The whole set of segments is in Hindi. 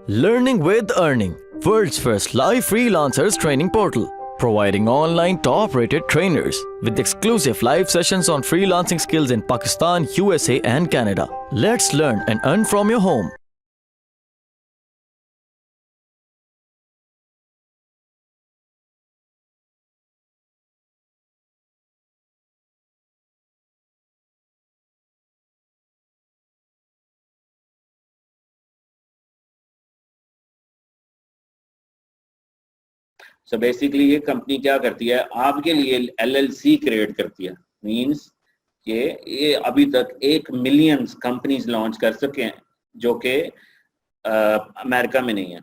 Learning with Earning, world's first live freelancers training portal, providing online top-rated trainers with exclusive live sessions on freelancing skills in Pakistan, USA and Canada. Let's learn and earn from your home. So basically ये कंपनी क्या करती है, आपके लिए LLC क्रिएट करती है। मींस कि ये अभी तक 1 मिलियन कंपनीज लॉन्च कर सके हैं जो कि अमेरिका में नहीं है।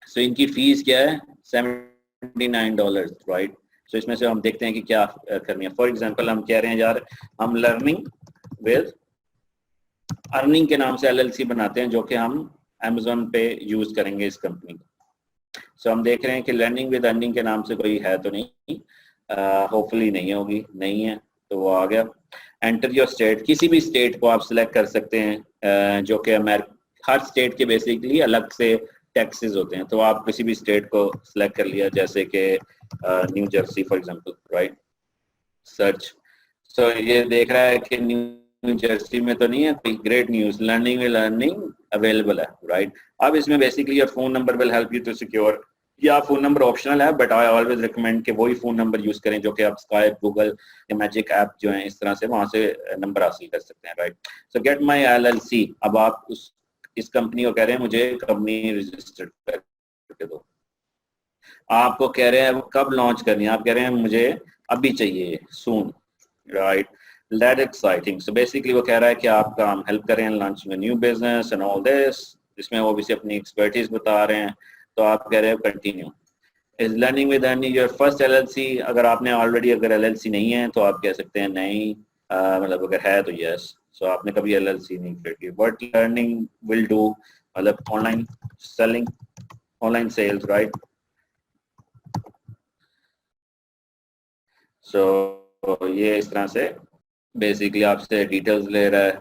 सो इनकी फीस क्या है, $79, राइट। सो इसमें से हम देखते हैं कि क्या करनी है। फॉर एग्जांपल हम कह रहे हैं यार हम लर्निंग विद अर्निंग के नाम से LLC बनाते हैं, जो कि हम Amazon पे यूज करेंगे इस कंपनी को। सो हम देख रहे हैं कि लर्निंग विद अर्निंग के नाम से कोई है तो नहीं, होपफुली नहीं होगी, नहीं है तो वो आ गया। एंटर योर स्टेट, किसी भी स्टेट को आप सिलेक्ट कर सकते हैं, जो कि हर स्टेट के बेसिकली अलग से टैक्सेस होते हैं। तो आप किसी भी स्टेट को सिलेक्ट कर लिया, जैसे कि New Jersey for example, right. Search, so ये देख रहा है कि न्यू जर्सी में तो नहीं है कोई, great news, learning with earning available है, राइट। अब इसमें basically your phone number will help you to secure, या फोन नंबर ऑप्शनल है, बट आई ऑलवेज रिकमेंड कि वही फोन नंबर यूज करें जो कि आप स्काइप, गूगल या मैजिक ऐप जो है इस तरह से वहां से नंबर हासिल कर सकते हैं, right. So get my LLC, अब आप इस कंपनी को कह रहे हैं मुझे कंपनी रजिस्टर्ड करके दो। आपको कह रहे हैं वो कब लॉन्च करनी है, आप कह रहे हैं मुझे अभी चाहिए, soon, right. That exciting. So basically वो कह रहा है कि आपका हम हेल्प करें लॉन्च में new business and all this, इसमें वो भी अपनी एक्सपर्टीज बता रहे हैं। तो आप कह रहे हो continue. Is learning with earning your first LLC, अगर आपने ऑलरेडी अगर LLC नहीं है तो आप कह सकते हैं नहीं, मतलब अगर है तो यस। सो आपने कभी LLC नहीं क्रिएट की। व्हाट लर्निंग विल डू, मतलब online selling, online sales, right. So ये इस तरह से बेसिकली आपसे डिटेल्स ले रहा है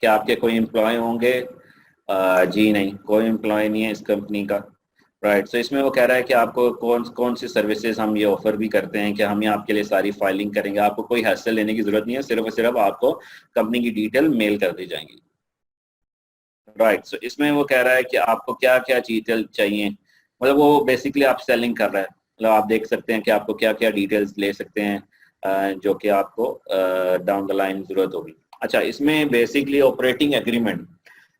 कि आपके कोई एम्प्लॉय होंगे। जी नहीं, कोई एम्प्लॉय नहीं है इस कंपनी का, राइट। सो इसमें वो कह रहा है कि आपको कौन कौन सी सर्विसेज हम ये ऑफर भी करते हैं कि हम ये आपके लिए सारी फाइलिंग करेंगे, आपको कोई हैसल लेने की जरूरत नहीं है, सिर्फ और सिर्फ आपको कंपनी की डिटेल मेल कर दी जाएंगी, राइट। सो इसमें वो कह रहा है कि आपको क्या क्या डिटेल चाहिए, मतलब वो बेसिकली आप सेलिंग कर रहा है, मतलब आप देख सकते हैं कि आपको क्या क्या डिटेल्स ले सकते हैं, जो कि आपको डाउन द लाइन जरूरत होगी। अच्छा, इसमें बेसिकली ऑपरेटिंग एग्रीमेंट,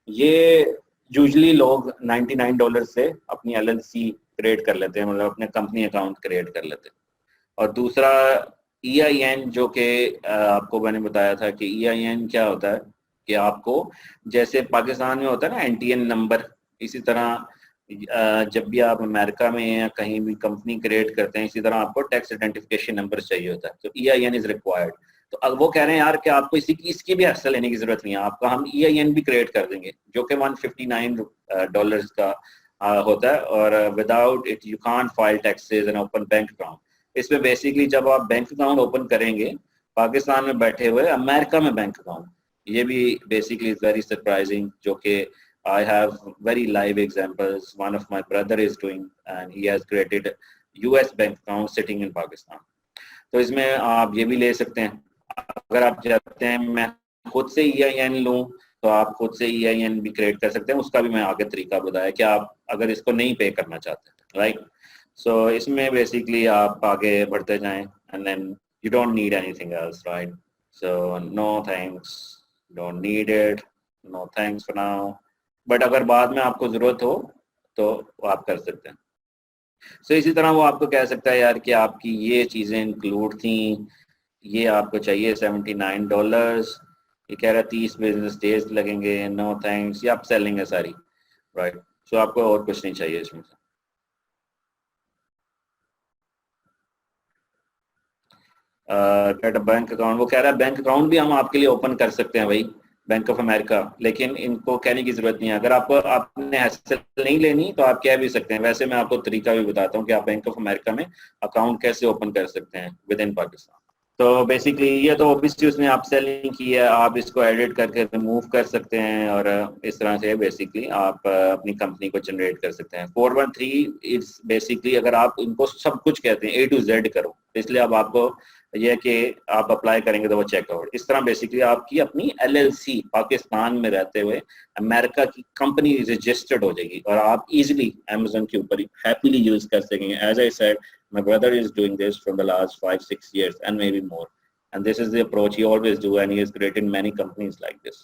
ये यूजली लोग $99 से अपनी LLC क्रिएट कर लेते हैं, मतलब अपने कंपनी अकाउंट क्रिएट कर लेते हैं। और दूसरा EIN, जो कि आपको मैंने बताया था कि EIN क्या होता है कि आपको जैसे पाकिस्तान में होता है ना NTN नंबर, इसी तरह जब भी आप अमेरिका में या कहीं भी कंपनी क्रिएट करते हैं, इसी तरह आपको टैक्स आइडेंटिफिकेशन नंबर चाहिए होता है, तो EIN इज रिक्वायर्ड। तो अब वो कह रहे हैं यार कि आपको इसकी भी हिस्सा लेने की जरूरत नहीं है, आपका हम EIN भी क्रिएट कर देंगे, जो कि $159 का होता है, और without it you can't file taxes and open bank account. इसमें बेसिकली जब आप बैंक अकाउंट ओपन करेंगे पाकिस्तान में बैठे हुए अमेरिका में बैंक अकाउंट, ये भी बेसिकली वेरी सरप्राइजिंग, जो कि I have very live examples. One of my brother is doing and he has created US bank account sitting in Pakistan. तो इसमें आप ये भी ले सकते हैं, अगर आप चाहते हैं मैं खुद से EIN लूँ तो आप खुद से EIN भी क्रिएट कर सकते हैं, उसका भी मैं आगे तरीका बताया कि आप अगर इसको नहीं पे करना चाहते, राइट। सो इसमें बेसिकली आप आगे बढ़ते जाएं and then you don't need anything else, right? So no thanks, don't need it, no thanks for now. But अगर बाद में आपको जरूरत हो तो आप कर सकते हैं। सो इसी तरह वो आपको कह सकता है यार कि आपकी ये चीजें इंक्लूड थी, ये आपको चाहिए $79, ये कह रहा है 30 बिजनेस डेज लगेंगे, नो थैंक्स, ये आप सेलिंग है सारी, राइट। सो आपको और कुछ नहीं चाहिए इसमें से। गेट बैंक अकाउंट, वो कह रहा है बैंक अकाउंट भी हम आपके लिए ओपन कर सकते हैं भाई, बैंक ऑफ अमेरिका, लेकिन इनको कहने की जरूरत नहीं है। अगर आपको आपने हैसल नहीं लेनी तो आप कह भी सकते हैं। वैसे मैं आपको तरीका भी बताता हूँ कि आप बैंक ऑफ अमेरिका में अकाउंट कैसे ओपन कर सकते हैं विद इन पाकिस्तान। तो बेसिकली ये तो ऑब्वियसली उसने आप सेलिंग की है, आप इसको एडिट करके रिमूव कर सकते हैं और इस तरह से बेसिकली आप अपनी कंपनी को जनरेट कर सकते हैं। 413 इट्स बेसिकली अगर आप इनको सब कुछ कहते हैं A to Z करो, इसलिए अब आपको यह कि आप अप्लाई करेंगे तो वो चेकआउट इस तरह बेसिकली आपकी अपनी LLC पाकिस्तान में रहते हुए अमेरिका की कंपनी रजिस्टर्ड हो जाएगी और आप इजीली अमेज़न के ऊपर हैप्पीली यूज कर सकेंगे। As I said, my brother is doing this from the last 5-6 years and maybe more, and this is the approach he always do and he has created many companies like this,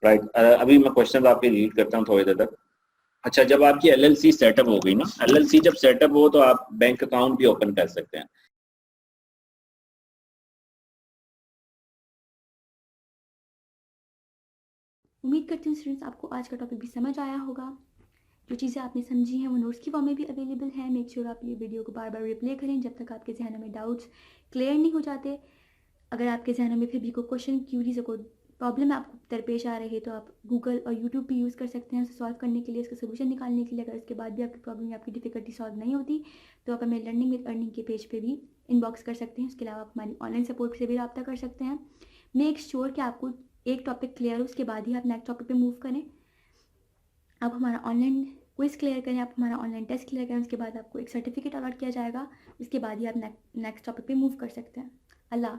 right? अभी मैं क्वेश्चन आपके रीड करता हूँ थोड़ी देर तक। अच्छा, जब आपकी LLC सेटअप हो गई ना, LLC जब सेटअप हो तो आप बैंक अकाउंट भी ओपन कर सकते हैं। उम्मीद करती हूँ स्टूडेंट्स आपको आज का टॉपिक भी समझ आया होगा। जो चीज़ें आपने समझी हैं वो नोट्स की फॉर्म में भी अवेलेबल है। मेक श्योर आप ये वीडियो को बार बार रिप्ले करें जब तक आपके जहनों में डाउट्स क्लियर नहीं हो जाते। अगर आपके जहनों में फिर भी कोई क्वेश्चन, क्यूरीज, कोई प्रॉब्लम आपको दरपेश आ रही है तो आप गूगल और यूट्यूब भी यूज़ कर सकते हैं उसे सॉल्व करने के लिए, उसका सोल्यूशन निकालने के लिए। अगर उसके बाद भी आपकी प्रॉब्लम या आपकी डिफिकल्टी सॉल्व नहीं होती तो आप हमें लर्निंग विद अर्निंग के पेज पे भी इनबॉक्स कर सकते हैं। उसके अलावा आप हमारी ऑनलाइन सपोर्ट से भी रब्ता कर सकते हैं। मेक श्योर कि आपको एक टॉपिक क्लियर हो, उसके बाद ही आप नेक्स्ट टॉपिक पे मूव करें। आप हमारा ऑनलाइन क्विज क्लियर करें, आप हमारा ऑनलाइन टेस्ट क्लियर करें, उसके बाद आपको एक सर्टिफिकेट अलॉट किया जाएगा। उसके बाद ही आप नेक्स्ट टॉपिक पे मूव कर सकते हैं। अल्लाह।